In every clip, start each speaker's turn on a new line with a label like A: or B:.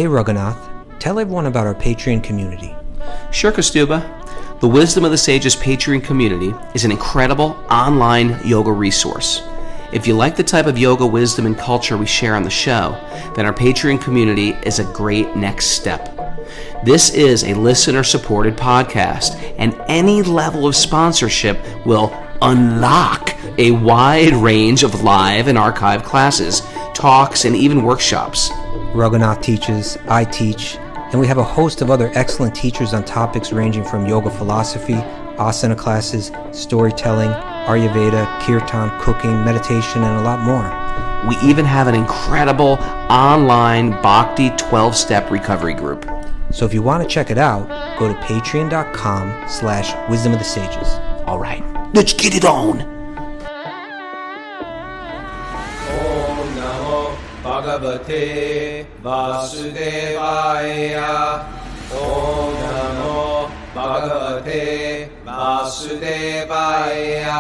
A: Hey Raghunath, tell everyone about our Patreon community.
B: Sure, Kaustubha. The Wisdom of the Sages Patreon community is an incredible online yoga resource. If you like the type of yoga wisdom and culture we share on the show, then our Patreon community is a great next step. This is a listener-supported podcast, and any level of sponsorship will unlock a wide range of live and archived classes, talks, and even workshops.
A: Raghunath teaches, I teach, and we have a host of other excellent teachers on topics ranging from yoga philosophy, asana classes, storytelling, Ayurveda, kirtan, cooking, meditation, and a lot more.
B: We even have an incredible online Bhakti 12-step recovery group.
A: So if you want to check it out, go to patreon.com/wisdom of the sages.
B: All right, let's get it on.
C: Om Namo Bhagavate Vasudevaya. Om Namo Bhagavate Vasudevaya.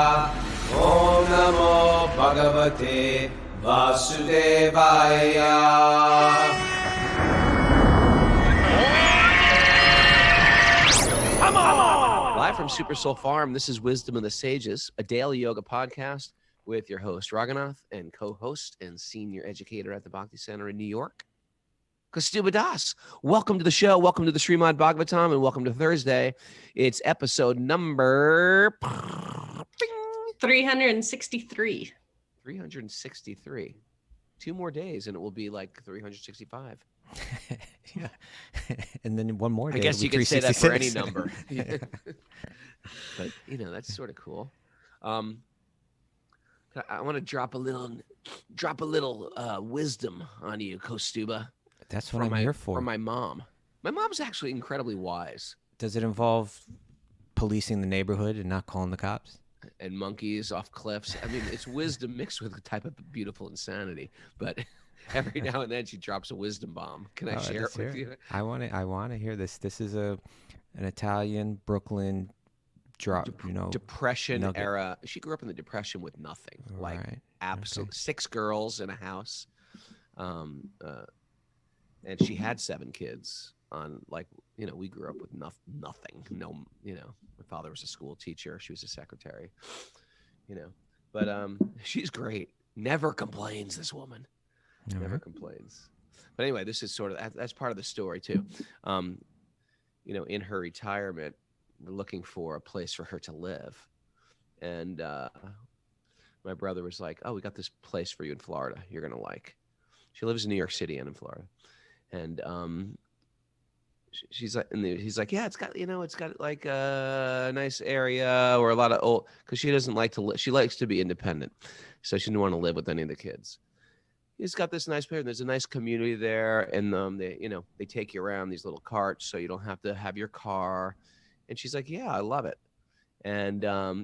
C: Om Namo Bhagavate Vasudevaya.
B: Live from Super Soul Farm, this is Wisdom of the Sages, a daily yoga podcast with your host, Raghunath, and co-host and senior educator at the Bhakti Center in New York, Kaustubha Das. Welcome to the show. Welcome to the Srimad Bhagavatam, and welcome to Thursday. It's episode number
D: 363.
B: 363. 2 more days, and it will be like 365.
A: Yeah. And then one more day.
B: I guess you could say that for any number. But, you know, that's sort of cool. I want to drop a little wisdom on you, Kaustubha.
A: That's what I'm here for.
B: From my mom. My mom's actually incredibly wise.
A: Does it involve policing the neighborhood and not calling the cops?
B: And monkeys off cliffs. I mean, it's wisdom mixed with a type of beautiful insanity. But every now and then she drops a wisdom bomb. Can I share it with you?
A: I want to hear this. This is an Italian Brooklyn drop,
B: Depression
A: nugget.
B: era. She grew up in the Depression with nothing. Like absolutely. Okay. 6 girls in a house. And she had 7 kids we grew up with nothing. No, my father was a school teacher. She was a secretary, but she's great. Never complains, this woman. Never complains. But anyway, this is sort of, that's part of the story too. In her retirement, we're looking for a place for her to live. And my brother was like, oh, we got this place for you in Florida. You're going to like. She lives in New York City and in Florida. And she's like, he's like, yeah, it's got like a nice area or a lot of old, because she doesn't like to live. She likes to be independent. So she didn't want to live with any of the kids. He's got this nice place. There's a nice community there. And they take you around these little carts so you don't have to have your car. And she's like, yeah, I love it. And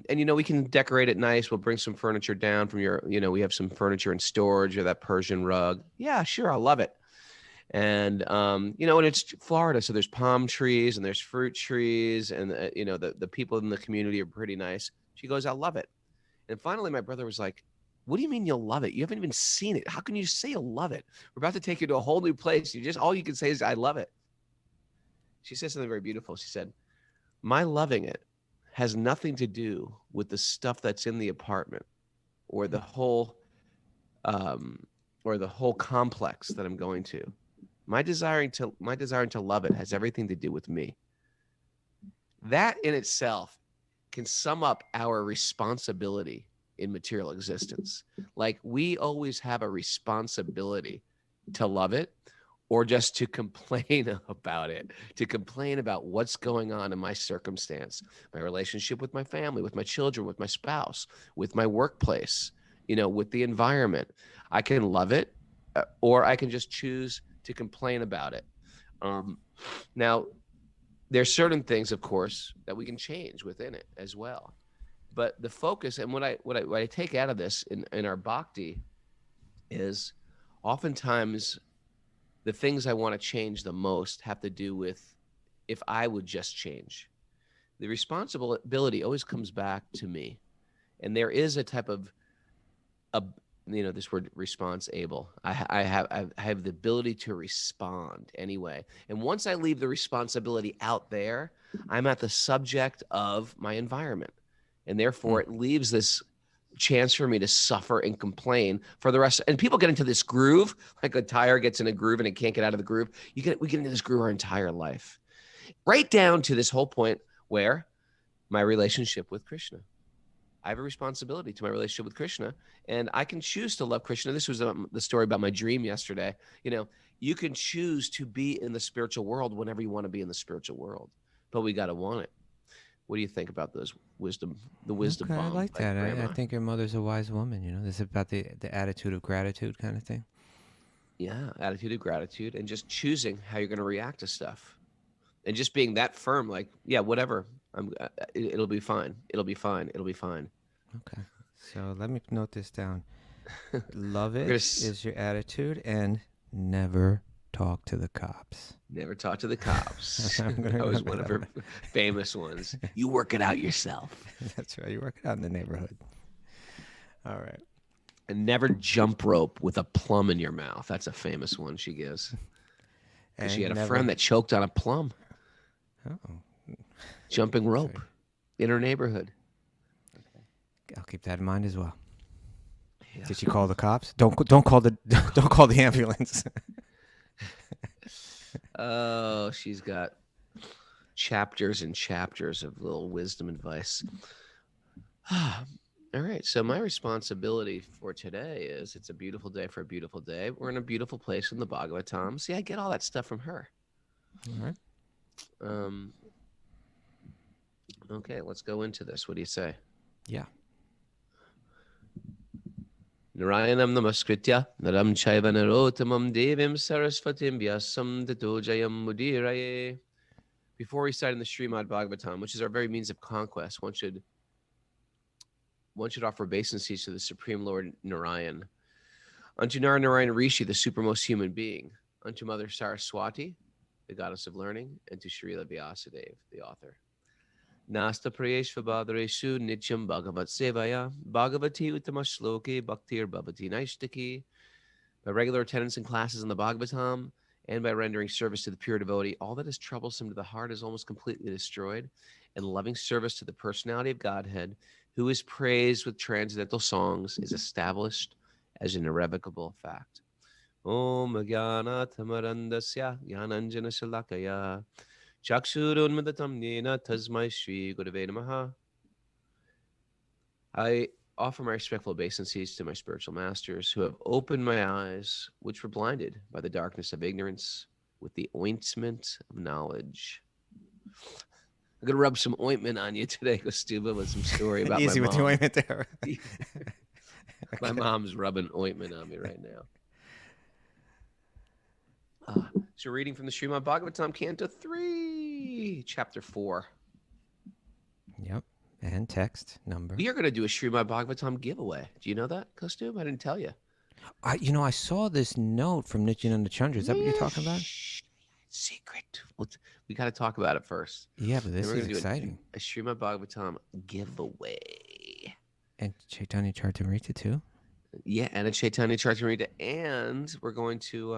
B: we can decorate it nice. We'll bring some furniture down from your, we have some furniture in storage or that Persian rug. Yeah, sure. I love it. And, and it's Florida. So there's palm trees and there's fruit trees and, the people in the community are pretty nice. She goes, I love it. And finally, my brother was like, what do you mean you'll love it? You haven't even seen it. How can you say you'll love it? We're about to take you to a whole new place. All you can say is, I love it. She said something very beautiful. She said, my loving it has nothing to do with the stuff that's in the apartment or the whole complex that I'm going to. My desiring to love it has everything to do with me. That in itself can sum up our responsibility in material existence. Like, we always have a responsibility to love it or just to complain about it, to complain about what's going on in my circumstance, my relationship with my family, with my children, with my spouse, with my workplace, with the environment. I can love it or I can just choose to complain about it. Now, there's certain things, of course, that we can change within it as well. But the focus, and what I take out of this in our bhakti is oftentimes the things I want to change the most have to do with if I would just change. The responsibility always comes back to me. And there is a type of this word response able. I have the ability to respond anyway. And once I leave the responsibility out there, I'm at the subject of my environment. And therefore it leaves this chance for me to suffer and complain for the rest. And people get into this groove, like a tire gets in a groove and it can't get out of the groove. We get into this groove our entire life, right down to this whole point where my relationship with Krishna. I have a responsibility to my relationship with Krishna, and I can choose to love Krishna. This was the story about my dream yesterday. You can choose to be in the spiritual world whenever you want to be in the spiritual world, but we got to want it. What do you think about the wisdom
A: Okay, I
B: bomb?
A: like that. I think your mother's a wise woman. This is about the attitude of gratitude kind of thing.
B: Yeah, attitude of gratitude, and just choosing how you're going to react to stuff, and just being that firm, like, yeah, whatever. It'll be fine. It'll be fine. It'll be fine.
A: Okay, so let me note this down. Love it is your attitude, and never talk to the cops.
B: Never talk to the cops. That was one of her famous ones. You work it out yourself.
A: That's right. You work it out in the neighborhood. All right.
B: And never jump rope with a plum in your mouth. That's a famous one she gives. Because she had a friend that choked on a plum.
A: Oh.
B: Jumping rope in her neighborhood.
A: I'll keep that in mind as well.
B: Yeah.
A: Did she call the cops? Don't call the ambulance.
B: Oh, she's got chapters and chapters of little wisdom advice. All right. So my responsibility for today is it's a beautiful day for a beautiful day. We're in a beautiful place in the Bhagavatam. See, I get all that stuff from her.
A: All right.
B: Okay, let's go into this. What do you say?
A: Yeah.
B: Narayanam namaskritya naram chaiva narotamam devim sarasvatim vyasam tato jayam mudiraye. Before reciting the Srimad Bhagavatam, which is our very means of conquest, one should offer obeisances to the Supreme Lord Narayan, unto Narayan Rishi, the supermost human being, unto Mother Saraswati, the goddess of learning, and to Srila Vyasadeva, the author. Nasta prayeshva bhadreshu nityam bhagavat sevaya bhagavati uttama shloke bhaktir bhavati naishtaki. By regular attendance in classes in the Bhagavatam and by rendering service to the pure devotee, all that is troublesome to the heart is almost completely destroyed, and loving service to the personality of Godhead, who is praised with transcendental songs, is established as an irrevocable fact. Om Jnana Tamarandasya Jnananjana Shalakaya Chakshurunmadatam Nena Tasmai Shri Gurave Namaha. I offer my respectful obeisances to my spiritual masters who have opened my eyes, which were blinded by the darkness of ignorance, with the ointment of knowledge. I'm going to rub some ointment on you today, Kaustubha, with some story about
A: Easy
B: my
A: with
B: mom.
A: the ointment there.
B: My mom's rubbing ointment on me right now. So reading from the Srimad Bhagavatam, Canto 3, Chapter 4.
A: Yep. And text number.
B: We are going to do a Srimad Bhagavatam giveaway. Do you know that, Kaustubha? I didn't tell you.
A: I saw this note from Nityananda Chandra. Is that what you're talking about?
B: Shh. Secret. We got to talk about it first.
A: Yeah, but this
B: Then we're
A: is
B: gonna do
A: exciting.
B: A Srimad Bhagavatam giveaway.
A: And Chaitanya Charitamrita too?
B: Yeah, and a Chaitanya Charitamrita. And we're going to,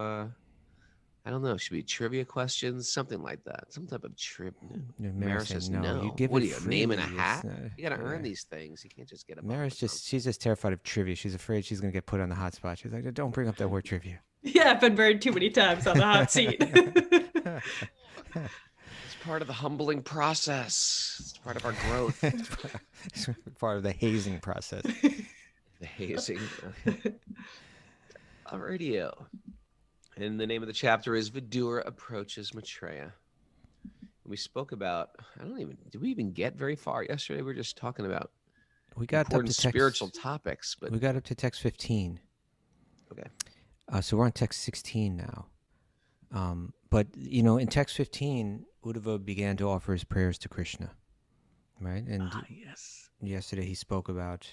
B: I don't know, should be trivia questions, something like that. Some type of trivia. Mara says no.
A: You give
B: what
A: it
B: are you, a name and a
A: freely.
B: hat? You got to earn these things. You can't just get a
A: Mara's she's just terrified of trivia. She's afraid she's going to get put on the hot spot. She's like, don't bring up that word trivia.
D: Yeah, I've been burned too many times on the hot seat.
B: It's part of the humbling process. It's part of our growth.
A: It's part of the hazing process.
B: The hazing. Alrighty. And the name of the chapter is Vidura Approaches Maitreya. We spoke about, did we even get very far yesterday? We were just talking about
A: we got
B: important
A: up to text,
B: spiritual topics. But
A: we got up to text 15.
B: Okay.
A: So we're on text 16 now. But, in text 15, Uddhava began to offer his prayers to Krishna, right? And
B: yes.
A: Yesterday he spoke about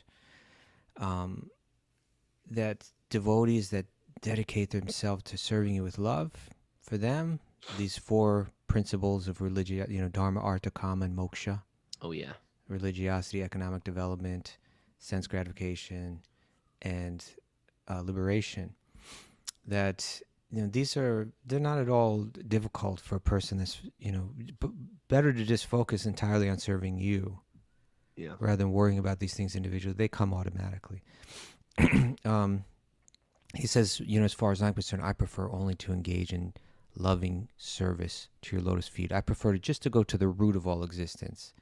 A: that devotees that dedicate themselves to serving you with love, for them, these 4 principles of religion, dharma, artha, kama, and moksha.
B: Oh, yeah.
A: Religiosity, economic development, sense gratification, and liberation, that they're not at all difficult for a person that's better to just focus entirely on serving you, rather than worrying about these things individually. They come automatically. He says, as far as I'm concerned, I prefer only to engage in loving service to your lotus feet. I prefer just to go to the root of all existence,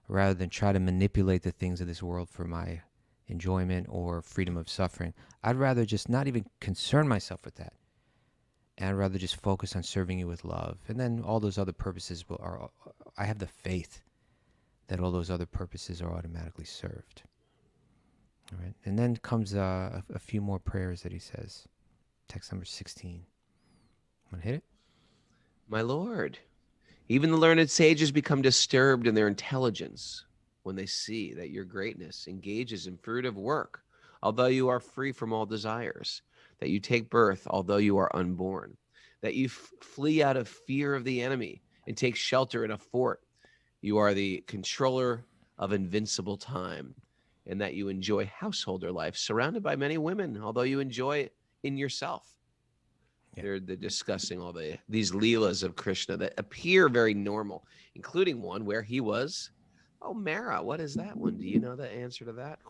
A: rather than try to manipulate the things of this world for my enjoyment or freedom of suffering. I'd rather just not even concern myself with that. And I'd rather just focus on serving you with love. And then all those other purposes I have the faith that all those other purposes are automatically served. All right. And then comes a few more prayers that he says. Text number 16. Want to hit it?
B: My Lord, even the learned sages become disturbed in their intelligence when they see that your greatness engages in fruitive work, although you are free from all desires, that you take birth, although you are unborn, that you flee out of fear of the enemy and take shelter in a fort. You are the controller of invincible time, and that you enjoy householder life, surrounded by many women, although you enjoy it in yourself. Yeah. They're discussing all these leelas of Krishna that appear very normal, including one where he was, Mara, what is that one? Do you know the answer to that?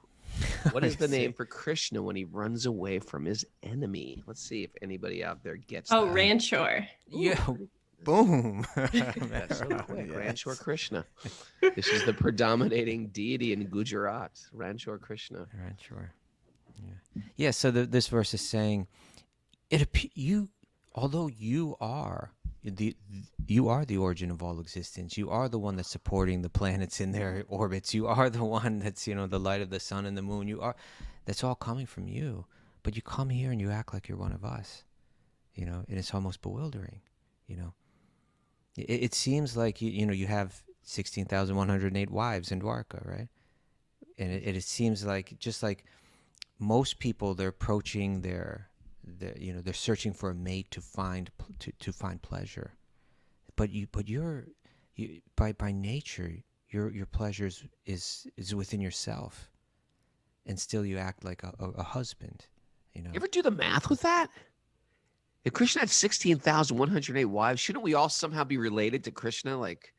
B: What is the name for Krishna when he runs away from his enemy? Let's see if anybody out there gets that.
D: Ranchor.
A: Yeah. Boom.
B: That's so quick. Yes. Ranchor Krishna. This is the predominating deity in Gujarat. Ranchor Krishna.
A: Ranchor. Yeah. So this verse is saying, although you are the origin of all existence. You are the one that's supporting the planets in their orbits. You are the one that's the light of the sun and the moon. That's all coming from you. But you come here and you act like you're one of us. And it's almost bewildering. It seems like you have 16,108 wives in Dwarka, right? And it seems like, just like most people, they're approaching they're searching for a mate to find pleasure, but you're by nature your pleasure is within yourself, and still you act like a husband. You
B: ever do the math with that? If Krishna had 16,108 wives, shouldn't we all somehow be related to Krishna? Like,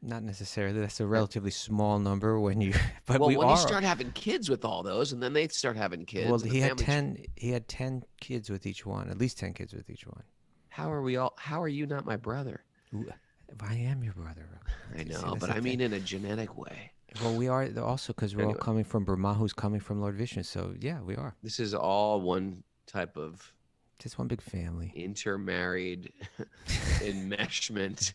A: not necessarily. That's a relatively small number when you. But
B: when
A: you
B: start having kids with all those, and then they start having kids.
A: Well, he had 10. He had 10 kids with each one. At least 10 kids with each one.
B: How are you not my brother?
A: Ooh, I am your brother.
B: I know, but I mean in a genetic way.
A: Well, we are also, because we're all coming from Brahma, who's coming from Lord Vishnu. So yeah, we are.
B: This is all one type of.
A: Just one big family. Intermarried
B: enmeshment.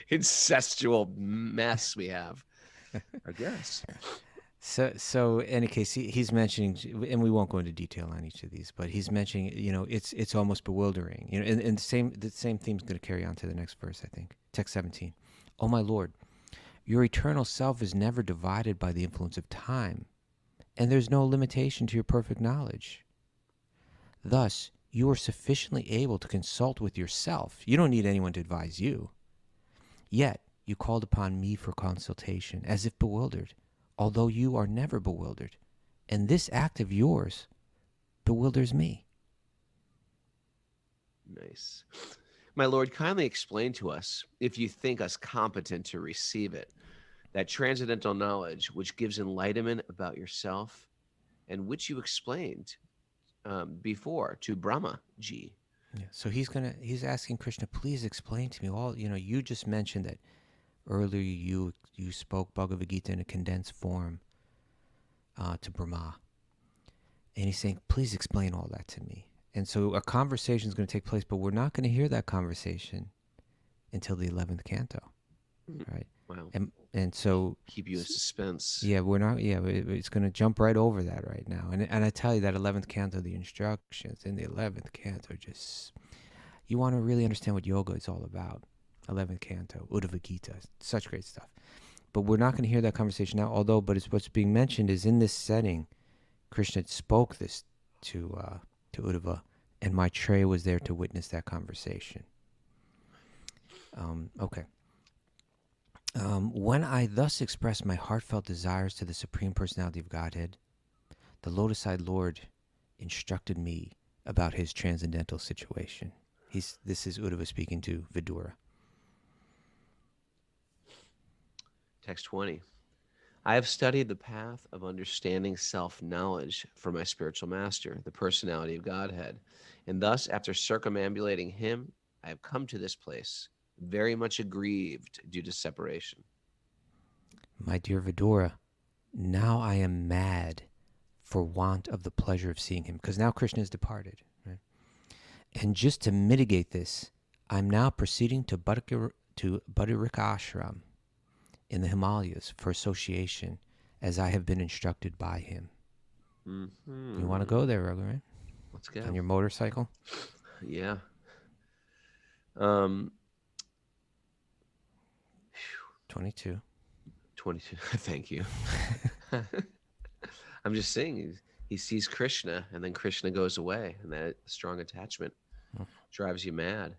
B: Incestual mess we have, I guess.
A: So in any case, he's mentioning, and we won't go into detail on each of these, but he's mentioning, it's almost bewildering. And the same theme is going to carry on to the next verse, I think. Text 17. Oh, my Lord, your eternal self is never divided by the influence of time, and there's no limitation to your perfect knowledge. Thus, you are sufficiently able to consult with yourself. You don't need anyone to advise you. Yet, you called upon me for consultation, as if bewildered, although you are never bewildered. And this act of yours bewilders me.
B: Nice. My Lord, kindly explain to us, if you think us competent to receive it, that transcendental knowledge which gives enlightenment about yourself, and which you explained before to Brahma-ji.
A: Yeah. So he's asking Krishna, please explain to me all. You just mentioned that earlier you spoke Bhagavad Gita in a condensed form to Brahma, and he's saying, please explain all that to me. And so a conversation is going to take place, but we're not going to hear that conversation until the 11th canto, right?
B: Wow.
A: And so
B: keep you in suspense.
A: Yeah, we're not. Yeah, it's going to jump right over that right now. And I tell you, that 11th canto, the instructions in the 11th canto, just, you want to really understand what yoga is all about. 11th canto, Uddhava Gita, such great stuff. But we're not going to hear that conversation now. But what's being mentioned is, in this setting, Krishna spoke this to Uddhava, and Maitreya was there to witness that conversation. Okay. When I thus express my heartfelt desires to the Supreme Personality of Godhead, the lotus-eyed Lord instructed me about his transcendental situation. This is Uddhava speaking to Vidura.
B: Text 20. I have studied the path of understanding self-knowledge for my spiritual master, the personality of Godhead. And thus, after circumambulating him, I have come to this place, very much aggrieved due to separation.
A: My dear Vidura, now I am mad for want of the pleasure of seeing him, because now Krishna has departed. Right? And just to mitigate this, I'm now proceeding to Bhakti-yogi ashram in the Himalayas for association, as I have been instructed by him.
B: Mm-hmm.
A: You want to go there, Raghunath?
B: Let's go.
A: On your motorcycle?
B: Yeah.
A: 22.
B: 22. Thank you. I'm just saying, he sees Krishna, and then Krishna goes away, and that strong attachment drives you mad.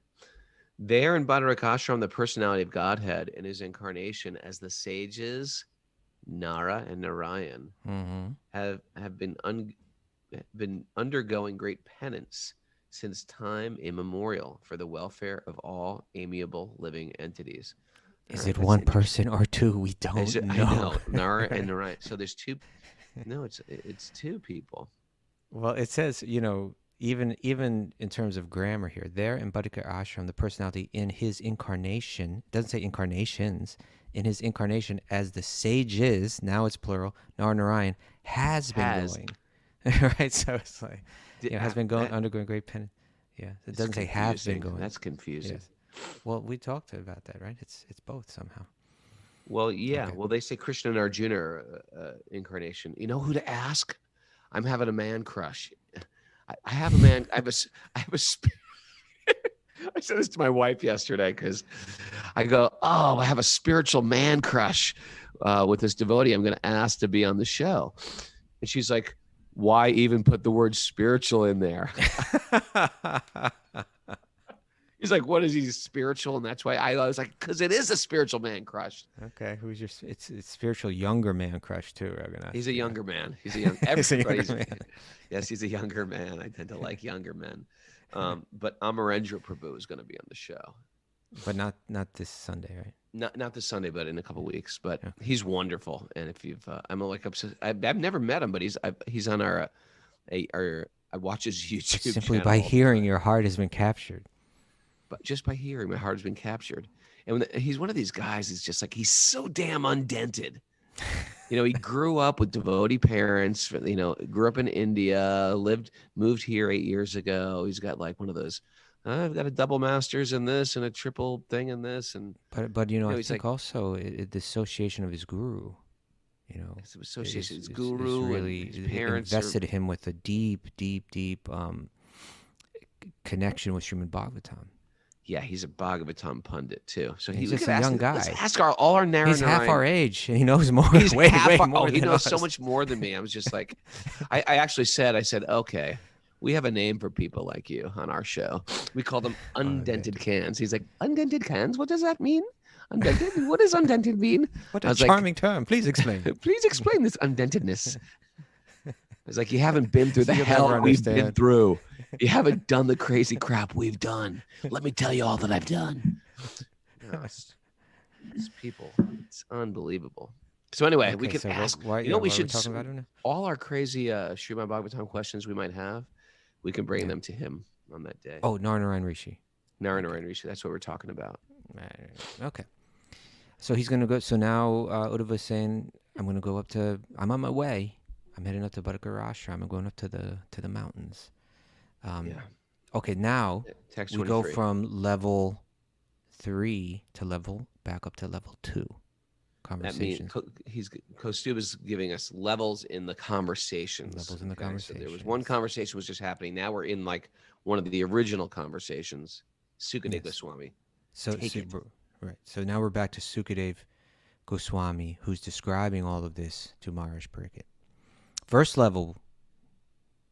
B: There in Bhakti-yogi ashram, the personality of Godhead in his incarnation as the sages Nara and Narayan have been undergoing great penance since time immemorial for the welfare of all amiable living entities.
A: Is it one person or two? We don't know.
B: I know. Nara and Narayan. So there's two. No, it's two people.
A: Well, it says, even in terms of grammar here, there in Bhakti ashram, the personality in his incarnation, it doesn't say incarnations, in his incarnation as the sages, now it's plural, Narayan, has been going. Right? So it's like, has been going, undergoing great penance. Yeah. It doesn't say have been going.
B: That's confusing.
A: Yes. Well, we talked about that, right? It's both somehow.
B: Well, yeah.
A: Okay.
B: Well, they say Krishna and Arjuna incarnation. You know who to ask? I'm having a man crush. I have a man. I have a. I said this to my wife yesterday because I go, I have a spiritual man crush with this devotee I'm going to ask to be on the show. And she's like, why even put the word spiritual in there? He's like, what is he, spiritual? And that's why I was like, because it is a spiritual man crush.
A: Okay. Who's your, it's spiritual younger man crush too, Raghunath.
B: He's a younger man. He's a young, everybody's, man. Yes, he's a younger man. I tend to like younger men. But Amarendra Prabhu is going to be on the show.
A: But not this Sunday, right?
B: Not this Sunday, but in a couple of weeks. But he's wonderful. And if you've, I'm like obsessed. I've never met him, but he's on our I watch his YouTube
A: Simply
B: channel.
A: by hearing, your heart has been captured.
B: But just by hearing, my heart has been captured. And he's one of these guys. It's just like he's so damn undented. He grew up with devotee parents. Grew up in India. Moved here 8 years ago. He's got like one of those. I've got a double master's in this and a triple thing in this. And
A: but I think also the association of his guru.
B: His association with his guru
A: really
B: and his parents
A: invested him with a deep connection with Srimad Bhagavatam.
B: Yeah, he's a Bhagavatam pundit too. So
A: he's just a young guy.
B: Let's ask all our Nara.
A: He's half our age. He knows more.
B: He's
A: way
B: He
A: more than
B: knows
A: us.
B: so much more than me. I was just like, I actually said, okay, we have a name for people like you on our show. We call them undented cans. He's like, undented cans? What does that mean? Undented? What does undented mean?
A: What a charming term. Please explain.
B: Please explain this undentedness. I was like, you haven't been through the hell we've been through. You haven't done the crazy crap we've done. Let me tell you all that I've done. These people, it's unbelievable. So anyway, we can ask. We should
A: talking about him?
B: All our crazy Srimad Bhagavatam questions we might have, we can bring them to him on that day.
A: Oh, Narayan Rishi.
B: Narayan Rishi. That's what we're talking about.
A: Okay. So he's going to go. So now Uddhava is saying, I'm on my way. I'm heading up to Bhakti ashram. I'm going up to the mountains. Okay, now we go from level 3 to back up to level 2. Conversations.
B: That means Kaustubha's giving us levels in the conversations.
A: Levels in the conversation.
B: So there was one conversation was just happening. Now we're in like one of the original conversations. Sukadeva Goswami.
A: Right. So now we're back to Sukadeva Goswami, who's describing all of this to Maharaj Pariksit. First level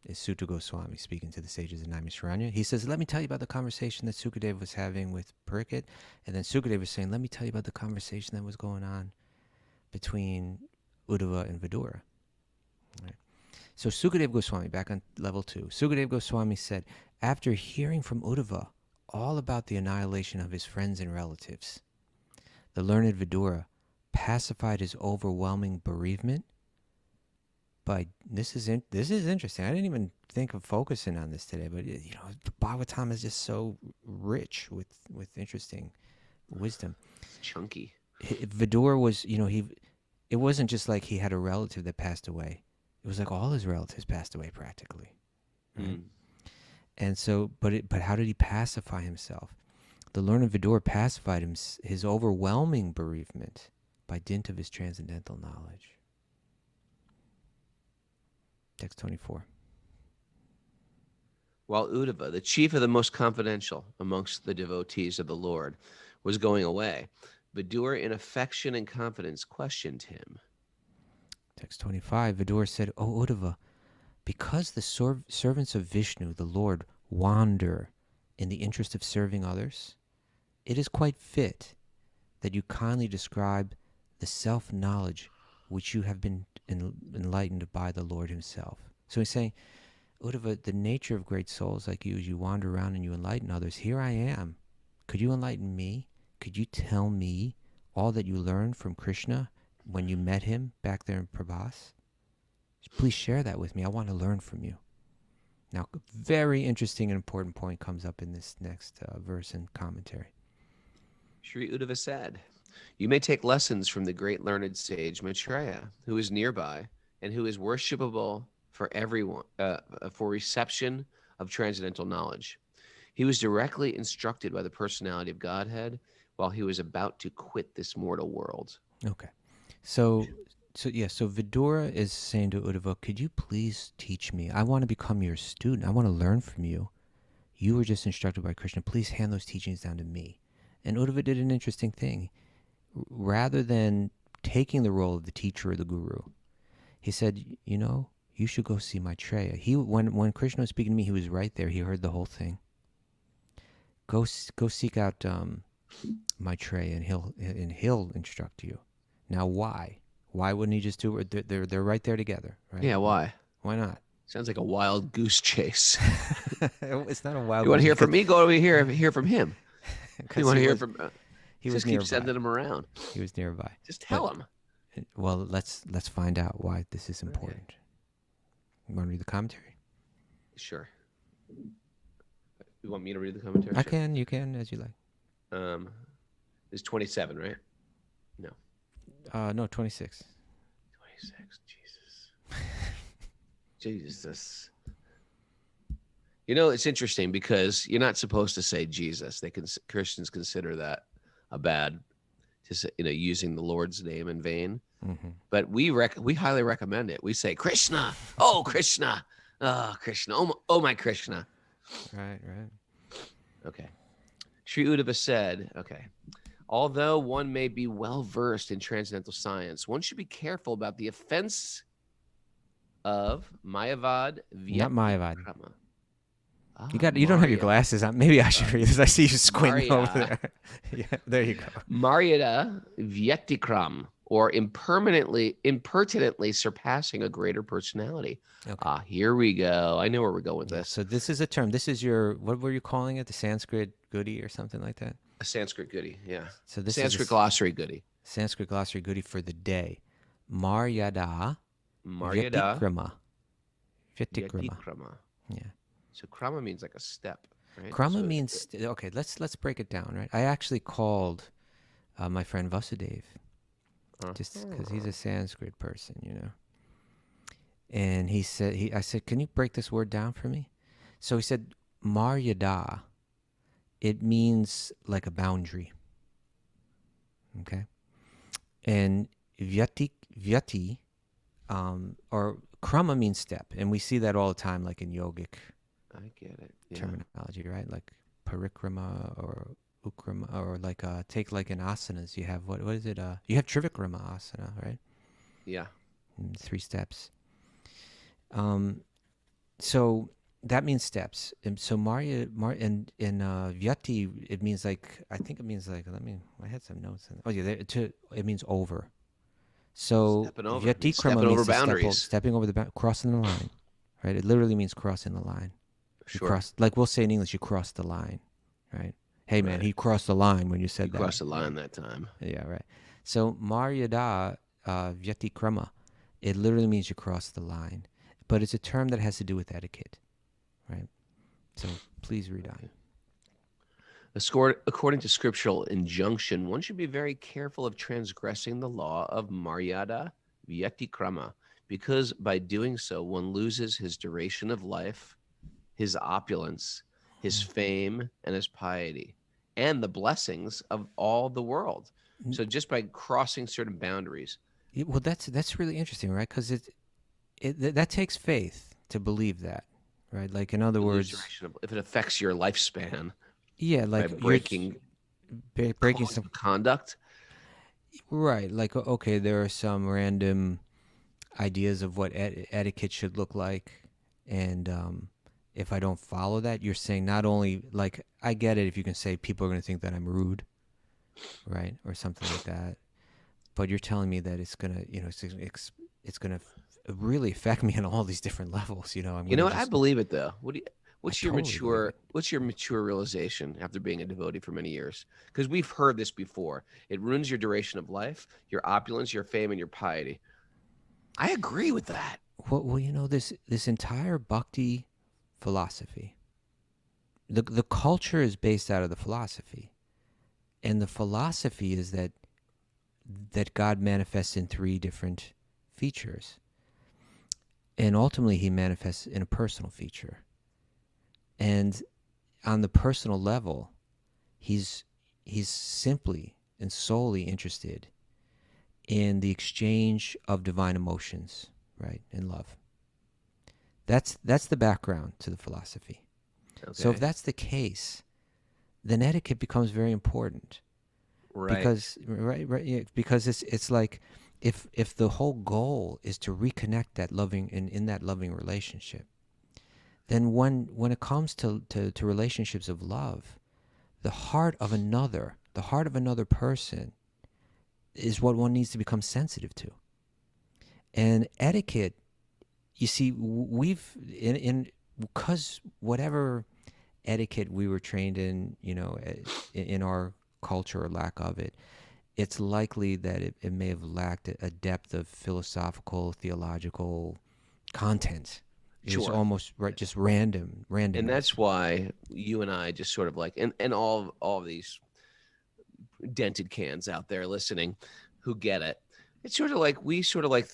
A: is Sutta Goswami speaking to the sages of Naimisharanya. He says, let me tell you about the conversation that Sukadeva was having with Pariksit. And then Sukadeva was saying, let me tell you about the conversation that was going on between Uddhava and Vidura. Right. So Sukadeva Goswami, back on level 2, Sukadeva Goswami said, after hearing from Uddhava all about the annihilation of his friends and relatives, the learned Vidura pacified his overwhelming bereavement by, this is interesting. I didn't even think of focusing on this today, but the Bhagavatam is just so rich with interesting wisdom.
B: It's chunky.
A: Vidura was, it wasn't just like he had a relative that passed away. It was like all his relatives passed away practically. Right? And so, but how did he pacify himself? The learned Vidura pacified his overwhelming bereavement by dint of his transcendental knowledge. Text 24.
B: While Uddhava, the chief of the most confidential amongst the devotees of the Lord, was going away, Vidura, in affection and confidence, questioned him.
A: Text 25. Vidura said, O Uddhava, because the servants of Vishnu, the Lord, wander in the interest of serving others, it is quite fit that you kindly describe the self-knowledge which you have been enlightened by the Lord himself. So he's saying, Uddhava, the nature of great souls like you is you wander around and you enlighten others. Here I am. Could you enlighten me? Could you tell me all that you learned from Krishna when you met him back there in Prabhas? Please share that with me. I want to learn from you. Now, very interesting and important point comes up in this next verse and commentary.
B: Sri Uddhava said, you may take lessons from the great learned sage Maitreya, who is nearby and who is worshipable for everyone, for reception of transcendental knowledge. He was directly instructed by the personality of Godhead while he was about to quit this mortal world.
A: Okay. So Vidura is saying to Uddhava, could you please teach me? I want to become your student. I want to learn from you. You were just instructed by Krishna. Please hand those teachings down to me. And Uddhava did an interesting thing. Rather than taking the role of the teacher or the guru, he said, you should go see Maitreya. When Krishna was speaking to me, he was right there. He heard the whole thing. Go seek out Maitreya, and he'll instruct you. Now, why? Why wouldn't he just do it? They're right there together, right?
B: Yeah, why?
A: Why not?
B: Sounds like a wild goose chase.
A: It's not a wild.
B: You want to hear from me? Go over here. Hear from him. You want to hear from?
A: He was
B: just keep sending him around.
A: He was nearby.
B: Just tell him.
A: Well, let's find out why this is important. Okay. You want to read the commentary?
B: Sure. You want me to read the commentary?
A: I can. You can, as you like.
B: It's 27, right? No.
A: No, 26.
B: 26. Jesus. It's interesting because you're not supposed to say Jesus. Christians consider that a bad, using the Lord's name in vain. Mm-hmm. But we highly recommend it. We say Krishna. Oh, Krishna. Oh, Krishna. Oh, my Krishna.
A: Right.
B: Okay. Sri Uddhava said, although one may be well versed in transcendental science, one should be careful about the offense of maryādā-vyatikrama.
A: Not maryādā. You don't have your glasses on. Maybe I should read this. I see you squinting over there. Yeah, there you go.
B: Maryādā-vyatikrama, or impertinently surpassing a greater personality. Okay. Here we go. I know where we're going with this.
A: So this is a term. This is your, what were you calling it? The Sanskrit goodie or something like that?
B: A Sanskrit goodie, yeah.
A: So this
B: Sanskrit
A: is
B: glossary goodie.
A: Sanskrit glossary goodie for the day. Maryādā-vyatikrama.
B: Vyatikrama.
A: Yeah.
B: So krama means like a step, right?
A: Krama means, okay, let's break it down, right? I actually called my friend Vasudev, just because he's a Sanskrit person, And he said, I said, can you break this word down for me? So he said, maryādā, it means like a boundary, okay? And vyati, or krama means step, and we see that all the time, like in yogic.
B: I get it. Yeah.
A: Terminology, right? Like parikrama or ukrama, or like take like in asanas. You have what is it? You have trivikrama asana, right?
B: Yeah.
A: 3 steps. So that means steps. And so and vyati, it means like, I think it means like, I had some notes. Oh yeah, it means over. So
B: Stepping over
A: means
B: boundaries.
A: stepping over crossing the line, right? It literally means crossing the line.
B: Sure.
A: Like we'll say in English, you crossed the line, right? Hey man,
B: Right.
A: he crossed the line when you said
B: You
A: that.
B: crossed the line that time.
A: Yeah, right. So maryādā-vyatikrama, it literally means you cross the line, but it's a term that has to do with etiquette, right? So please read on.
B: According to scriptural injunction, one should be very careful of transgressing the law of maryādā-vyatikrama, because by doing so, one loses his duration of life, his opulence, his fame, and his piety, and the blessings of all the world. So just by crossing certain boundaries.
A: Well, that's really interesting, right? Because that takes faith to believe that, right? Like in other
B: you lose
A: words,
B: duration of, if it affects your lifespan
A: yeah,
B: by
A: like
B: breaking
A: breaking
B: codes
A: some
B: of conduct.
A: right. Like okay, there are some random ideas of what etiquette should look like, and if I don't follow that, you're saying not only like I get it if you can say people are going to think that I'm rude, right, or something like that, but you're telling me that it's gonna, it's gonna really affect me on all these different levels. I'm
B: You know
A: gonna
B: what? I believe it though.
A: What's your
B: mature realization after being a devotee for many years? Because we've heard this before. It ruins your duration of life, your opulence, your fame, and your piety. I agree with that.
A: Well, this entire bhakti philosophy, the culture is based out of the philosophy, and the philosophy is that God manifests in three different features, and ultimately he manifests in a personal feature. And on the personal level, he's simply and solely interested in the exchange of divine emotions, right, and love. That's the background to the philosophy.
B: Okay.
A: So if that's the case, then etiquette becomes very important.
B: Right.
A: Because it's like if the whole goal is to reconnect that loving in that loving relationship, then when it comes to relationships of love, the heart of another person is what one needs to become sensitive to. And etiquette, you see, we've because whatever etiquette we were trained in, in our culture or lack of it, it's likely that it may have lacked a depth of philosophical, theological content. It was almost just random.
B: And that's why you and I just sort of like, and all of these dented cans out there listening who get it. It's sort of like we sort of like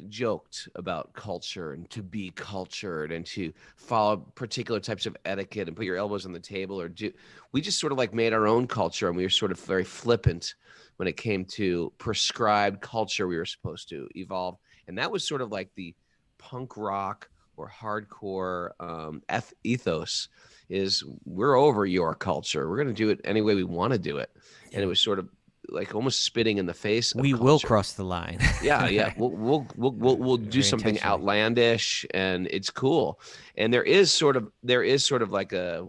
B: joked about culture and to be cultured and to follow particular types of etiquette and put your elbows on the table we just sort of like made our own culture, and we were sort of very flippant when it came to prescribed culture we were supposed to evolve. And that was sort of like the punk rock or hardcore ethos is we're over your culture. We're going to do it any way we want to do it. And it was sort of like almost spitting in the face of
A: we
B: culture.
A: Will cross the line.
B: Yeah. We'll do something outlandish, and it's cool. And there is sort of like a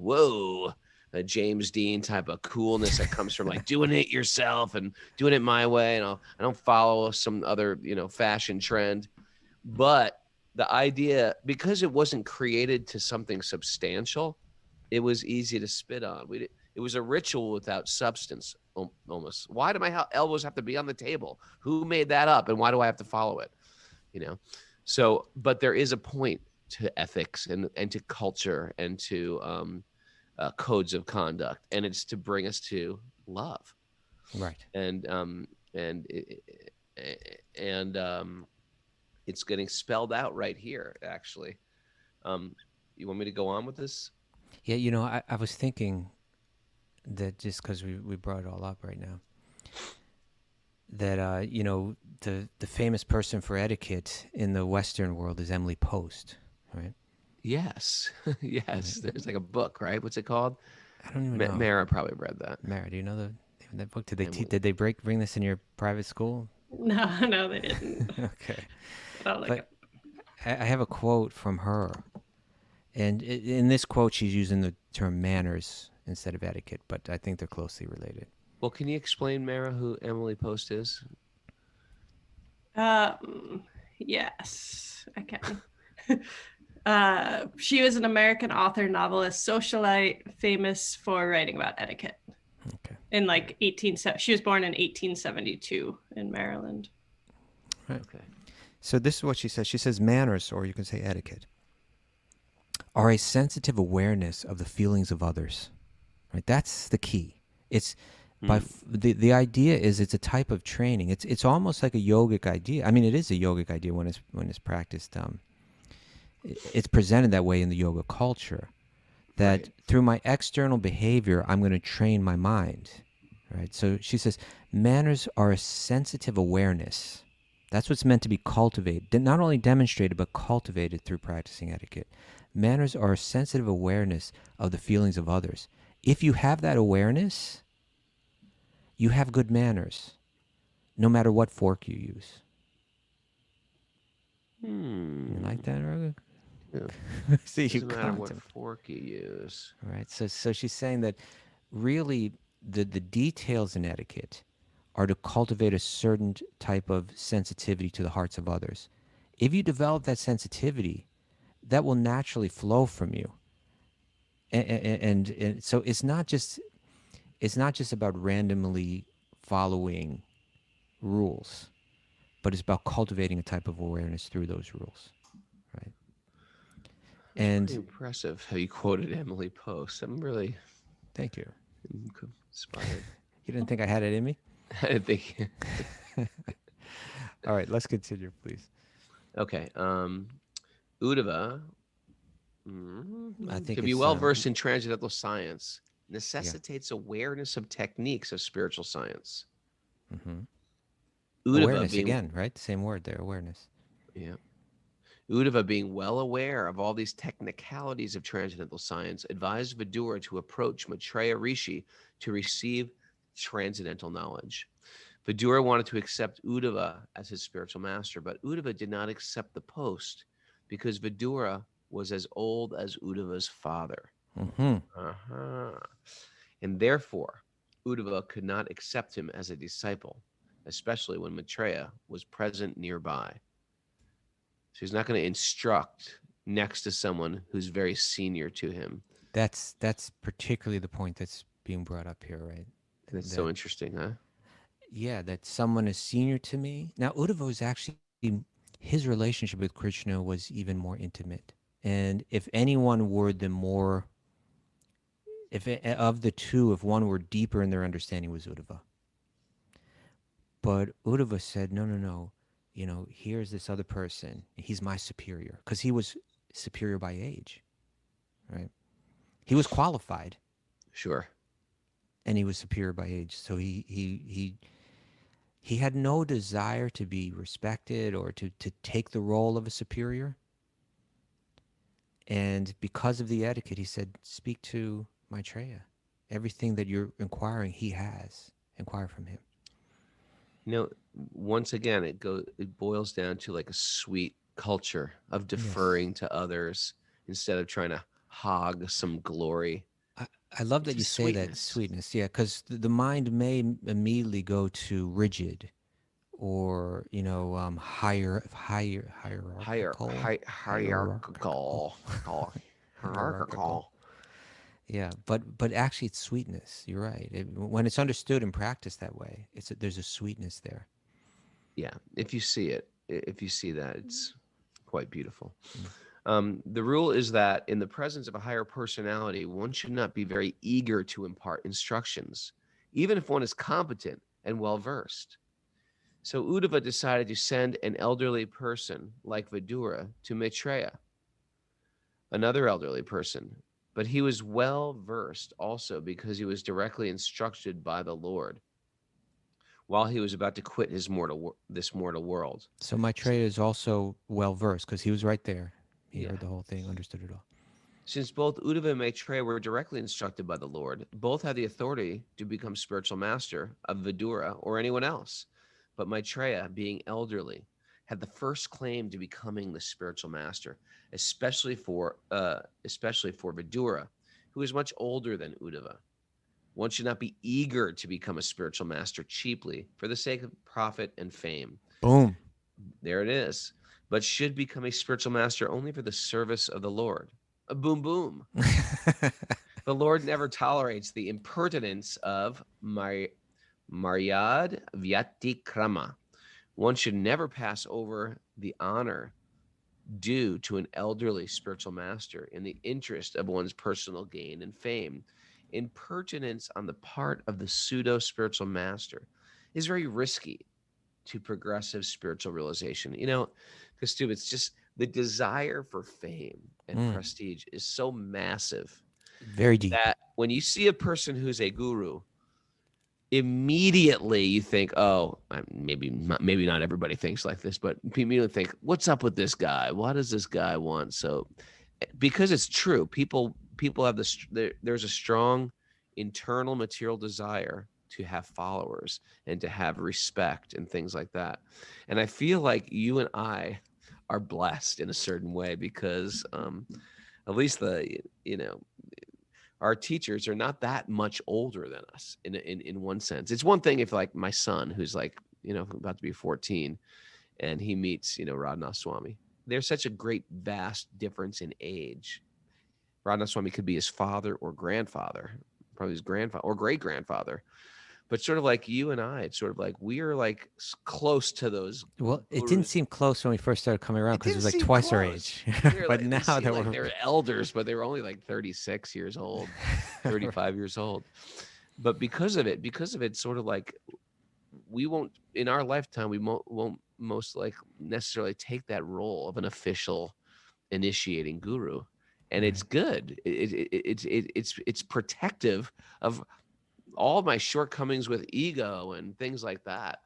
B: James Dean type of coolness that comes from like doing it yourself and doing it my way. And I don't follow some other, fashion trend, but the idea, because it wasn't created to something substantial, it was easy to spit on. It was a ritual without substance, almost. Why do my elbows have to be on the table? Who made that up, and why do I have to follow it? So, but there is a point to ethics and to culture and to codes of conduct, and it's to bring us to love,
A: right?
B: And it's getting spelled out right here, actually. You want me to go on with this?
A: Yeah, I was thinking that just because we brought it all up right now, that the famous person for etiquette in the Western world is Emily Post, right?
B: Yes. Yes. There's like a book, right? What's it called?
A: I don't even know.
B: Mara probably read that.
A: Mara, do you know that book? Did they bring this in your private school?
D: No, they didn't.
A: Okay.
D: But
A: I have a quote from her, and in this quote she's using the term manners instead of etiquette, but I think they're closely related.
B: Well, can you explain, Mara, who Emily Post is?
D: Yes, I can. She was an American author, novelist, socialite, famous for writing about etiquette.
A: Okay.
D: In like she was born in 1872 in Maryland.
A: Right.
B: Okay.
A: So this is what she says. She says manners, or you can say etiquette, are a sensitive awareness of the feelings of others. Right. That's the key. It's the idea is it's a type of training. It's almost like a yogic idea. I mean, it is a yogic idea when it's practiced. It's presented that way in the yoga culture. That
B: Right.
A: through my external behavior, I'm going to train my mind. Right. So she says manners are a sensitive awareness. That's what's meant to be cultivated, not only demonstrated, but cultivated through practicing etiquette. Manners are a sensitive awareness of the feelings of others. If you have that awareness, you have good manners, no matter what fork you use. You like that, Raghu?
B: Yeah.
A: See, you
B: Doesn't matter what
A: contemplate.
B: fork you use.
A: Right. So she's saying that really the details in etiquette are to cultivate a certain type of sensitivity to the hearts of others. If you develop that sensitivity, that will naturally flow from you. And so it's not just about randomly following rules, but it's about cultivating a type of awareness through those rules, right?
B: That's pretty
A: And
B: impressive how you quoted Emily Post. I'm really
A: thank you.
B: inspired.
A: You didn't think I had it in me?
B: I didn't think.
A: All right, let's continue, please.
B: Okay. Uddhava
A: I think
B: to be
A: it's
B: well versed in transcendental science
A: yeah.
B: necessitates awareness of techniques of spiritual science.
A: Mm-hmm.
B: Uddhava
A: Awareness
B: being
A: again, right? Same word there, awareness.
B: yeah. Uddhava, being well aware of all these technicalities of transcendental science, advised Vidura to approach Maitreya Rishi to receive transcendental knowledge. Vidura wanted to accept Uddhava as his spiritual master, but Uddhava did not accept the post because Vidura was as old as Uddhava's father.
A: Mm-hmm.
B: Uh-huh. And therefore, Uddhava could not accept him as a disciple, especially when Maitreya was present nearby. So he's not going to instruct next to someone who's very senior to him.
A: That's particularly the point that's being brought up here, right?
B: That's so
A: That
B: interesting, huh?
A: yeah, that someone is senior to me. Now, Uddhava was actually his relationship with Krishna was even more intimate. And if anyone were the more, of the two, if one were deeper in their understanding, was Uddhava. But Uddhava said, no, no, no. Here's this other person. He's my superior because he was superior by age, right? He was qualified,
B: Sure.
A: and he was superior by age. So he had no desire to be respected or to take the role of a superior. And because of the etiquette, he said, speak to Maitreya. Everything that you're inquiring, he has. Inquire from him.
B: Once again, it boils down to like a sweet culture of
A: Yes.
B: deferring to others instead of trying to hog some glory.
A: I love that
B: It's a
A: you say that
B: sweetness.
A: sweetness. Yeah, because the mind may immediately go to rigid or, hierarchical.
B: Hierarchical.
A: Yeah, but actually it's sweetness. You're right. When it's understood and practiced that way, there's a sweetness there.
B: Yeah, if you see that, it's quite beautiful. The rule is that in the presence of a higher personality, one should not be very eager to impart instructions, even if one is competent and well versed. So Uddhava decided to send an elderly person like Vidura to Maitreya, another elderly person, but he was well versed also because he was directly instructed by the Lord while he was about to quit this mortal world.
A: So Maitreya is also well versed because he was right there. He
B: Yeah.
A: heard the whole thing, understood it all.
B: Since both Uddhava and Maitreya were directly instructed by the Lord, both had the authority to become spiritual master of Vidura or anyone else. But Maitreya, being elderly, had the first claim to becoming the spiritual master, especially for Vidura, who was much older than Uddhava. One should not be eager to become a spiritual master cheaply for the sake of profit and fame.
A: Boom.
B: There it is. But should become a spiritual master only for the service of the Lord. A boom, boom. The Lord never tolerates the impertinence of maryādā-vyatikrama. One should never pass over the honor due to an elderly spiritual master in the interest of one's personal gain and fame. Impertinence on the part of the pseudo-spiritual master is very risky to progressive spiritual realization. Kaustubha, it's just the desire for fame and prestige is so massive,
A: very deep,
B: that when you see a person who's a guru, immediately you think, oh, maybe not everybody thinks like this, but you immediately think, what's up with this guy? What does this guy want? So, because it's true, people have there's a strong internal material desire to have followers and to have respect and things like that. And I feel like you and I are blessed in a certain way because at least our teachers are not that much older than us in one sense. It's one thing if like my son, who's like, about to be 14, and he meets, Raghunath Swami. There's such a great vast difference in age. Raghunath Swami could be his father or grandfather, probably his grandfather or great grandfather. But sort of like you and I, it's sort of like we are like close to those.
A: Well, it
B: gurus.
A: didn't seem close when we first started coming around because it was like
B: didn't
A: twice
B: seem
A: our
B: close.
A: age. But now that
B: like they're elders, but they were only like 36 years old, 35 years old. But because of it, sort of like we won't in our lifetime, we won't most like necessarily take that role of an official initiating guru, and it's good. It's protective of all my shortcomings with ego and things like that,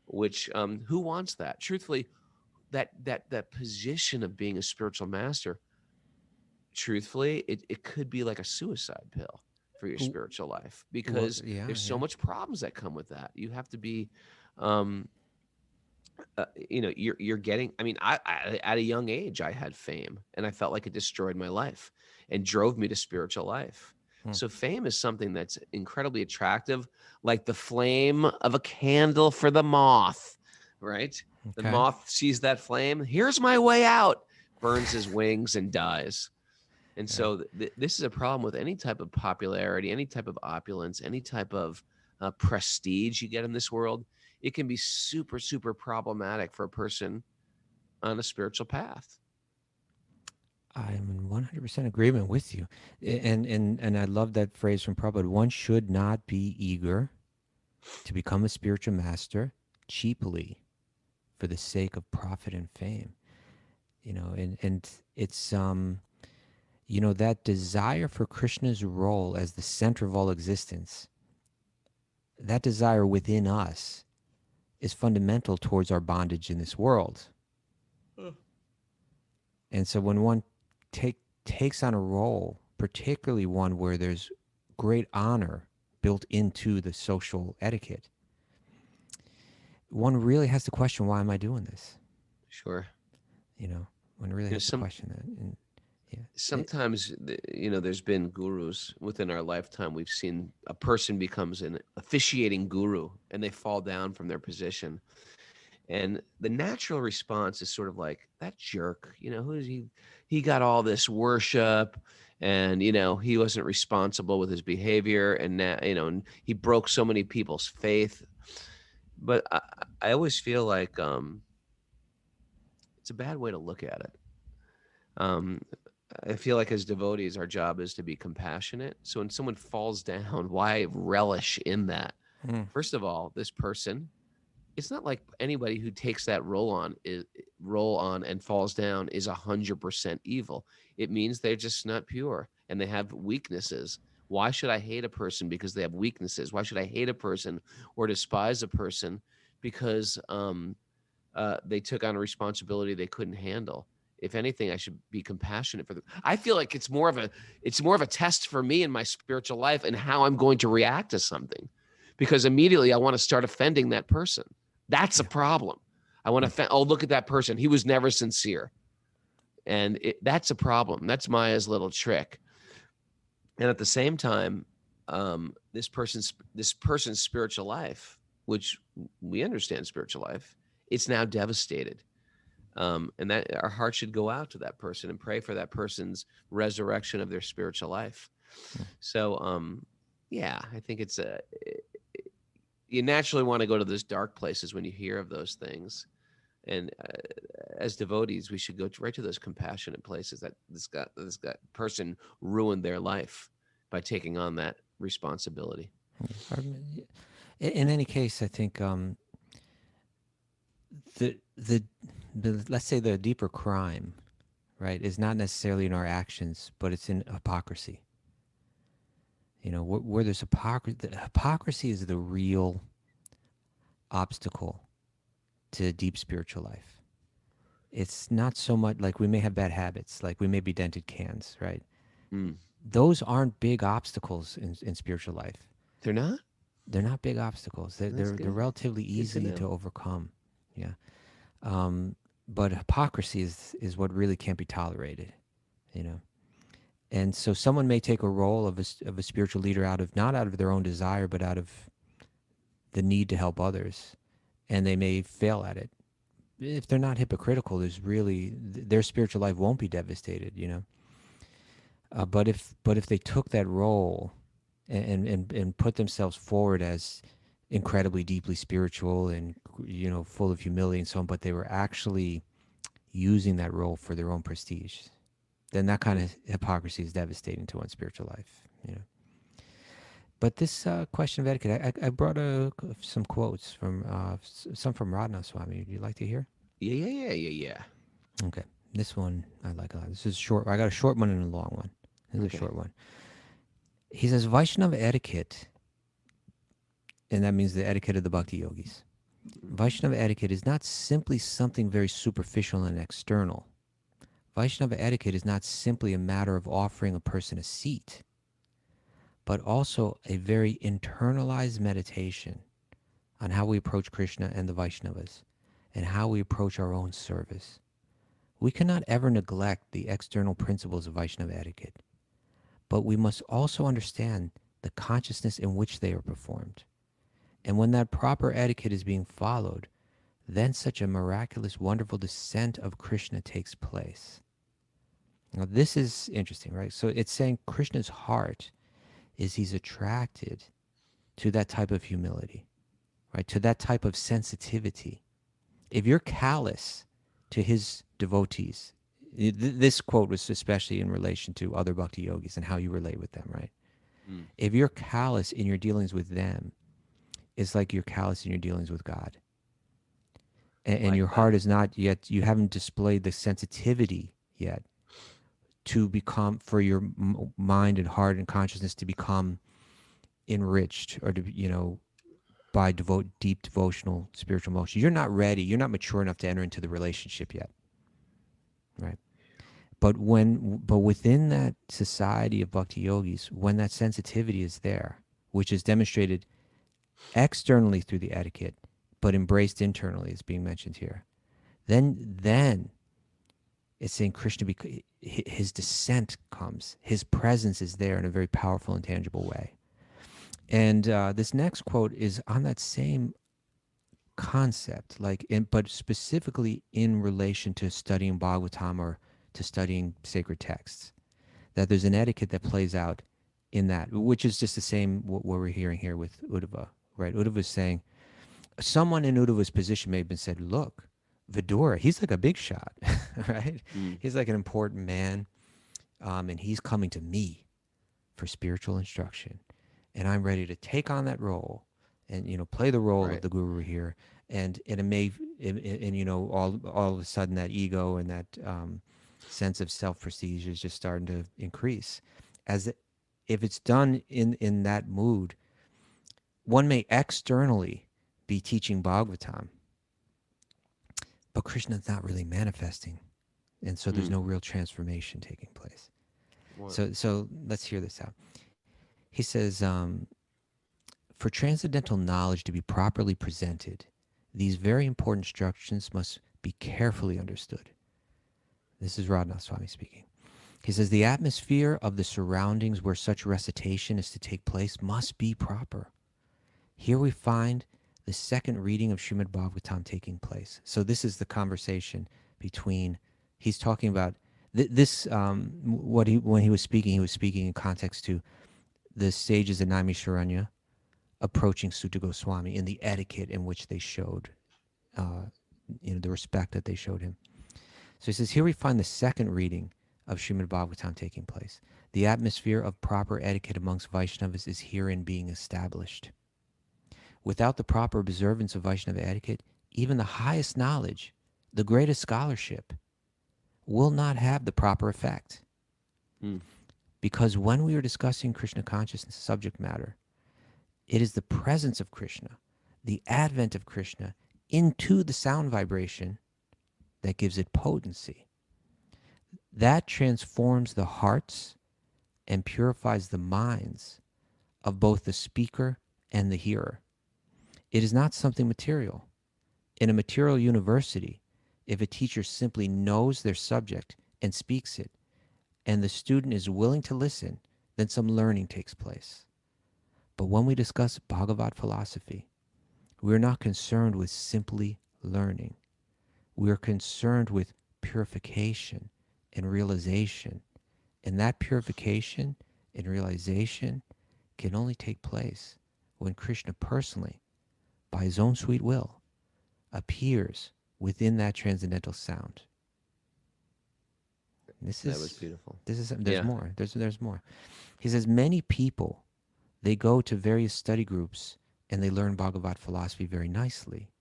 B: which who wants that? Truthfully, that position of being a spiritual master, truthfully, it could be like a suicide pill for your spiritual life, because there's so much problems that come with that. You have to be you're getting, I at a young age I had fame, and I felt like it destroyed my life and drove me to spiritual life. So fame is something that's incredibly attractive, like the flame of a candle for the moth, right? Okay. The moth sees that flame. Here's my way out, burns his wings and dies. And so this is a problem with any type of popularity, any type of opulence, any type of prestige you get in this world. It can be super, super problematic for a person on a spiritual path.
A: I'm in 100% agreement with you. And I love that phrase from Prabhupada. One should not be eager to become a spiritual master cheaply for the sake of profit and fame. And it's, that desire for Krishna's role as the center of all existence, that desire within us is fundamental towards our bondage in this world. And so when one takes on a role, particularly one where there's great honor built into the social etiquette, one really has to question, why am I doing this?
B: Sure.
A: One really has to question that. And,
B: sometimes, there's been gurus within our lifetime. We've seen a person becomes an officiating guru and they fall down from their position. And the natural response is sort of like, that jerk, who is he? He got all this worship and, he wasn't responsible with his behavior. And now, and he broke so many people's faith. But I always feel like it's a bad way to look at it. I feel like as devotees, our job is to be compassionate. So when someone falls down, why relish in that? First of all, this person, it's not like anybody who takes that role on and falls down is 100% evil. It means they're just not pure and they have weaknesses. Why should I hate a person because they have weaknesses? Why should I hate a person or despise a person because they took on a responsibility they couldn't handle? If anything, I should be compassionate for them. I feel like it's more of a test for me in my spiritual life and how I'm going to react to something, because immediately I want to start offending that person. That's a problem. I want to look at that person. He was never sincere. And that's a problem. That's Maya's little trick. And at the same time, this person's spiritual life, which we understand spiritual life, it's now devastated. And that our heart should go out to that person and pray for that person's resurrection of their spiritual life. So, yeah, I think you naturally want to go to those dark places when you hear of those things. And as devotees, we should go right to those compassionate places that this person ruined their life by taking on that responsibility.
A: In any case, I think the let's say the deeper crime, right, is not necessarily in our actions, but it's in hypocrisy. You know, where there's hypocrisy is the real obstacle to deep spiritual life. It's not so much like we may have bad habits, like we may be dented cans, right? Those aren't big obstacles in spiritual life.
B: They're not?
A: They're not big obstacles. They're relatively easy to overcome. Yeah. But hypocrisy is what really can't be tolerated, you know. And so someone may take a role of a spiritual leader not out of their own desire, but out of the need to help others, and they may fail at it. If they're not hypocritical, their spiritual life won't be devastated, you know. But if they took that role and put themselves forward as incredibly deeply spiritual and, you know, full of humility and so on, but they were actually using that role for their own prestige, then that kind of hypocrisy is devastating to one's spiritual life, you know. But this question of etiquette, I brought some quotes from some from Radhanath Swami. Would you like to hear?
B: Yeah.
A: Okay, this one I like a lot. This is short. I got a short one and a long one. This is a short one. He says Vaishnava etiquette, and that means the etiquette of the Bhakti-yogis. Vaishnava etiquette is not simply something very superficial and external. Vaishnava etiquette is not simply a matter of offering a person a seat, but also a very internalized meditation on how we approach Krishna and the Vaishnavas and how we approach our own service. We cannot ever neglect the external principles of Vaishnava etiquette, but we must also understand the consciousness in which they are performed. And when that proper etiquette is being followed, then such a miraculous, wonderful descent of Krishna takes place. Now, this is interesting, right? So it's saying Krishna's heart is he's attracted to that type of humility, right? To that type of sensitivity. If you're callous to his devotees, this quote was especially in relation to other bhakti yogis and how you relate with them, right? If you're callous in your dealings with them, it's like you're callous in your dealings with God. And your heart is not yet, you haven't displayed the sensitivity yet to become, for your mind and heart and consciousness to become enriched or to, you know, by deep devotional spiritual motion. You're not ready. You're not mature enough to enter into the relationship yet, right? But within that society of bhakti yogis, when that sensitivity is there, which is demonstrated externally through the etiquette, but embraced internally, is being mentioned here, then it's saying Krishna, his descent comes, his presence is there in a very powerful and tangible way. And this next quote is on that same concept, but specifically in relation to studying Bhagavatam or to studying sacred texts, that there's an etiquette that plays out in that, which is just the same what we're hearing here with Uddhava, right? Uddhava is saying, someone in Uddhava's position may have been said, look, Vidura, he's like a big shot, right? He's like an important man, and he's coming to me for spiritual instruction, and I'm ready to take on that role and, you know, play the role of the guru here, and it may, and you know, all of a sudden that ego and that sense of self-prestige is just starting to increase. As if it's done in that mood, one may externally be teaching Bhagavatam, but Krishna's not really manifesting, and so there's no real transformation taking place. Wow. So let's hear this out. He says, for transcendental knowledge to be properly presented, these very important instructions must be carefully understood. This is Raghunath Swami speaking. He says, the atmosphere of the surroundings where such recitation is to take place must be proper. Here we find the second reading of Srimad Bhagavatam taking place. So this is the conversation between, he's talking about when he was speaking in context to the sages of Naimisharanya approaching Sutta Goswami in the etiquette in which they showed, the respect that they showed him. So he says, here we find the second reading of Srimad Bhagavatam taking place. The atmosphere of proper etiquette amongst Vaishnavas is herein being established. Without the proper observance of Vaishnava etiquette, even the highest knowledge, the greatest scholarship, will not have the proper effect. Because when we are discussing Krishna consciousness subject matter, it is the presence of Krishna, the advent of Krishna into the sound vibration that gives it potency. That transforms the hearts and purifies the minds of both the speaker and the hearer. It is not something material. In a material university, if a teacher simply knows their subject and speaks it, and the student is willing to listen, then some learning takes place. But when we discuss Bhagavad philosophy, we are not concerned with simply learning. We are concerned with purification and realization. And that purification and realization can only take place when Krishna personally, by his own sweet will, appears within that transcendental sound.
B: That was beautiful.
A: There's more. There's more. He says, many people, they go to various study groups and they learn Bhagavad philosophy very nicely,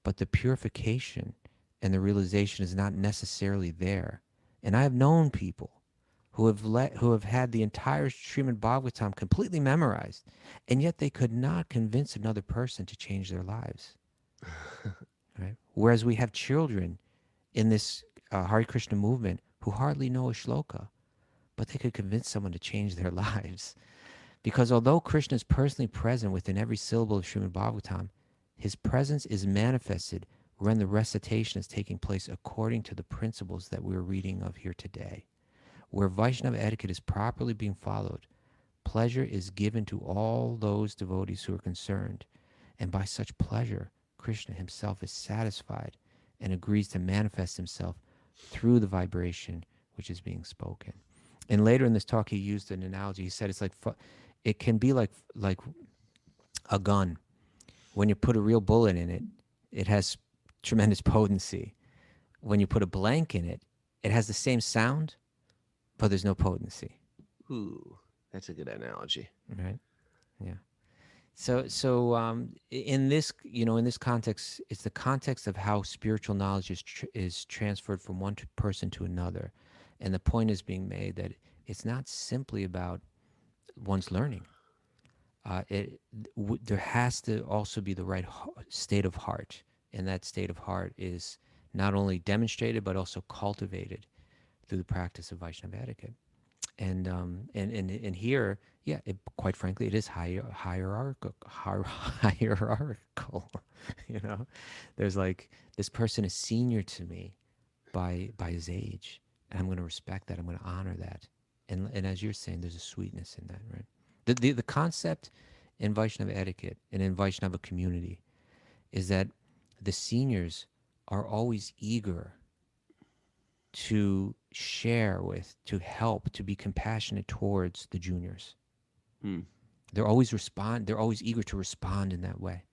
A: but the purification and the realization is not necessarily there. And I have known people who have had the entire Srimad Bhagavatam completely memorized, and yet they could not convince another person to change their lives. Right? Whereas we have children in this Hare Krishna movement who hardly know a shloka, but they could convince someone to change their lives. Because although Krishna is personally present within every syllable of Srimad Bhagavatam, his presence is manifested when the recitation is taking place according to the principles that we're reading of here today. Where Vaishnava etiquette is properly being followed, pleasure is given to all those devotees who are concerned, and by such pleasure, Krishna himself is satisfied and agrees to manifest himself through the vibration which is being spoken. And later in this talk, he used an analogy. He said it can be like a gun. When you put a real bullet in it, it has tremendous potency. When you put a blank in it, it has the same sound, but there's no potency.
B: Ooh, that's a good analogy.
A: Right? Yeah. So in this context, it's the context of how spiritual knowledge is transferred from one person to another, and the point is being made that it's not simply about one's learning. There has to also be the right state of heart, and that state of heart is not only demonstrated but also cultivated through the practice of Vaishnava etiquette. And here, quite frankly, it is hierarchical. There's like, this person is senior to me by his age, and I'm going to respect that. I'm going to honor that. And as you're saying, there's a sweetness in that, right? The concept in Vaishnava etiquette and in Vaishnava community is that the seniors are always eager to share with, to help, to be compassionate towards the juniors. They're always eager to respond in that way.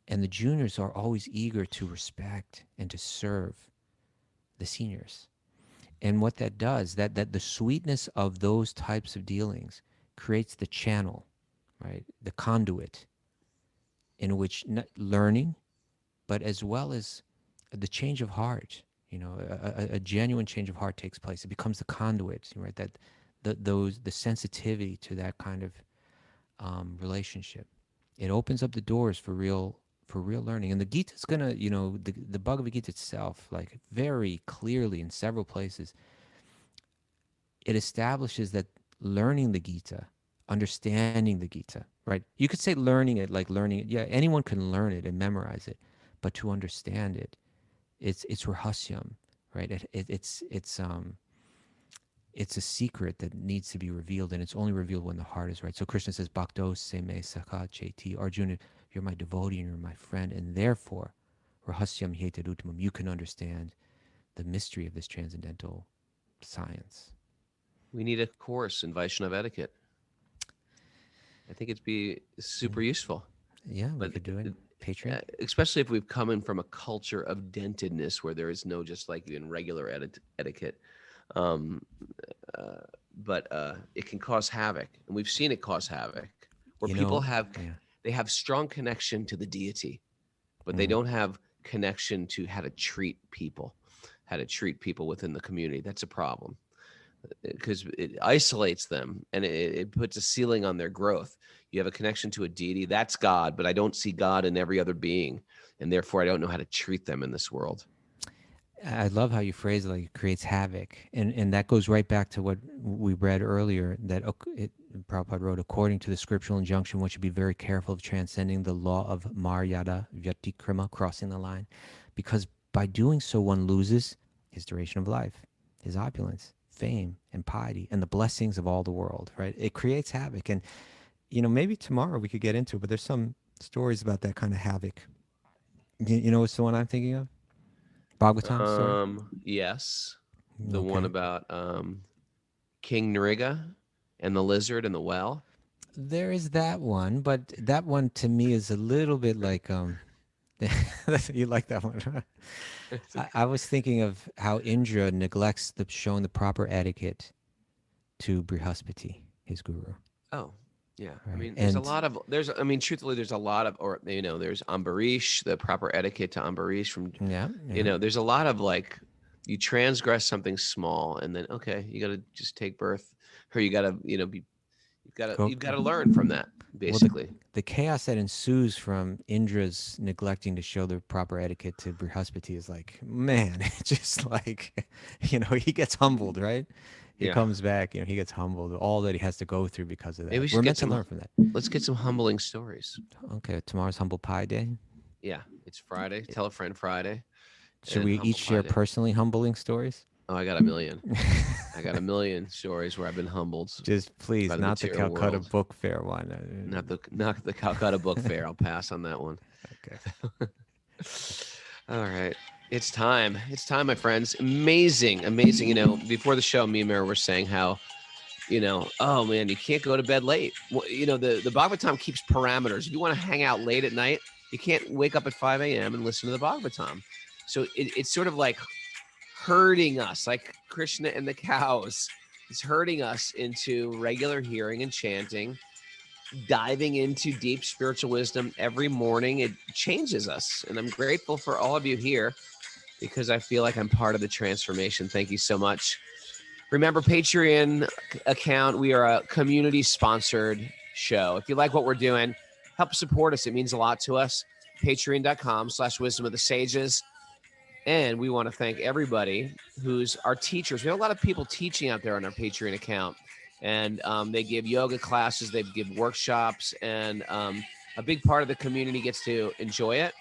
A: And the juniors are always eager to respect and to serve the seniors. And what that does, that the sweetness of those types of dealings creates the channel, right? The conduit in which learning, but as well as the change of heart, a genuine change of heart takes place. It becomes the conduit, right? That the sensitivity to that kind of relationship. It opens up the doors for real learning. And the Gita is gonna, the Bhagavad Gita itself, like very clearly in several places, it establishes that learning the Gita, understanding the Gita, right? You could say learning it, like learning it. Yeah, anyone can learn it and memorize it, but to understand it, it's rahasyam, right? it's a secret that needs to be revealed, and it's only revealed when the heart is right. So Krishna says, Bhakto se me sakha cheti. Arjuna, you're my devotee and you're my friend, and therefore, rahasyam hetaduttamam, you can understand the mystery of this transcendental science.
B: We need a course in Vaishnava etiquette. I think it'd be super useful.
A: Yeah, we
B: But
A: could do it. Patreon.
B: especially if we've come in from a culture of dentedness where there is no just like in regular etiquette. But it can cause havoc, and we've seen it cause havoc where
A: You
B: people
A: know,
B: have
A: yeah.
B: they have strong connection to the deity, but they
A: Mhm.
B: don't have connection to how to treat people within the community. That's a problem because it isolates them and it puts a ceiling on their growth. You have a connection to a deity, that's God, but I don't see God in every other being, and therefore I don't know how to treat them in this world.
A: I love how you phrase it, like it creates havoc. And that goes right back to what we read earlier, that Prabhupada wrote, according to the scriptural injunction, one should be very careful of transcending the law of maryādā-vyatikrama, crossing the line, because by doing so, one loses his duration of life, his opulence, fame, and piety, and the blessings of all the world, right? It creates havoc. And, maybe tomorrow we could get into it, but there's some stories about that kind of havoc. You know what's the one I'm thinking of? Bhagavatam story?
B: Yes, the one
A: Okay.
B: about King Nriga and the lizard and the well.
A: There is that one, but that one to me is a little bit like you like that one. Huh? I was thinking of how Indra neglects showing the proper etiquette to Brihaspati, his guru.
B: Oh, yeah. I
A: Right.
B: mean,
A: And
B: truthfully, there's a lot of, or there's Ambarish, the proper etiquette to Ambarish from,
A: yeah.
B: there's a lot of like, you transgress something small, and then okay, you got to just take birth, or you got to,
A: Go,
B: you've got to learn from that,
A: well,
B: basically.
A: the chaos that ensues from Indra's neglecting to show the proper etiquette to Brihaspati is like, man, it's just like, he gets humbled, right? He
B: Yeah.
A: comes back, he gets humbled, all that he has to go through because of that.
B: Maybe we
A: We're
B: should
A: meant
B: get
A: to learn from that.
B: let's get some humbling stories.
A: Okay, tomorrow's Humble Pie Day.
B: Yeah, it's Friday. Tell a friend Friday.
A: Should
B: and
A: we
B: Humble
A: each share
B: Pie Day.
A: personally humbling stories?
B: Oh, I got a million. I got a million stories where I've been humbled.
A: Just please,
B: by the
A: not the
B: material
A: Calcutta
B: world.
A: Book Fair one.
B: Not the Calcutta Book Fair. I'll pass on that one.
A: Okay.
B: All right. It's time. It's time, my friends. Amazing. Before the show, me and Mary were saying how, oh man, you can't go to bed late. Well, the Bhagavatam keeps parameters. If you want to hang out late at night, you can't wake up at 5 a.m. and listen to the Bhagavatam. So it's sort of like herding us, like Krishna and the cows. It's herding us into regular hearing and chanting, diving into deep spiritual wisdom every morning. It changes us. And I'm grateful for all of you here because I feel like I'm part of the transformation. Thank you so much. Remember, Patreon account. We are a community-sponsored show. If you like what we're doing, help support us. It means a lot to us. Patreon.com/wisdom of the sages. And we want to thank everybody who's our teachers. We have a lot of people teaching out there on our Patreon account. And they give yoga classes, they give workshops, and a big part of the community gets to enjoy it.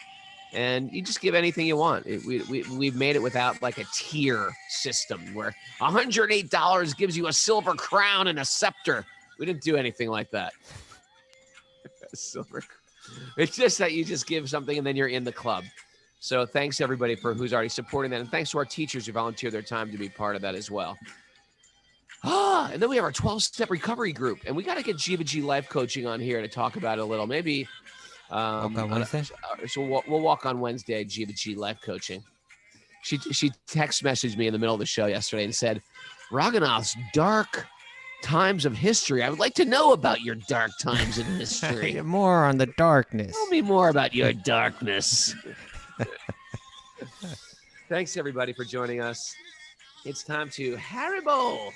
B: And you just give anything you want. We've made it without like a tier system where $108 gives you a silver crown and a scepter. We didn't do anything like that. Silver. It's just that you just give something and then you're in the club. So thanks everybody for who's already supporting that. And thanks to our teachers who volunteer their time to be part of that as well. And then we have our 12-step recovery group. And we got to get Jiva G life coaching on here to talk about it a little. Maybe
A: Walk on Wednesday?
B: So we'll walk on Wednesday, Jiva G life coaching. She text messaged me in the middle of the show yesterday and said, Raghunath's dark times of history. I would like to know about your dark times in history.
A: More on the darkness.
B: Tell me more about your darkness. Thanks, everybody, for joining us. It's time to Haribo.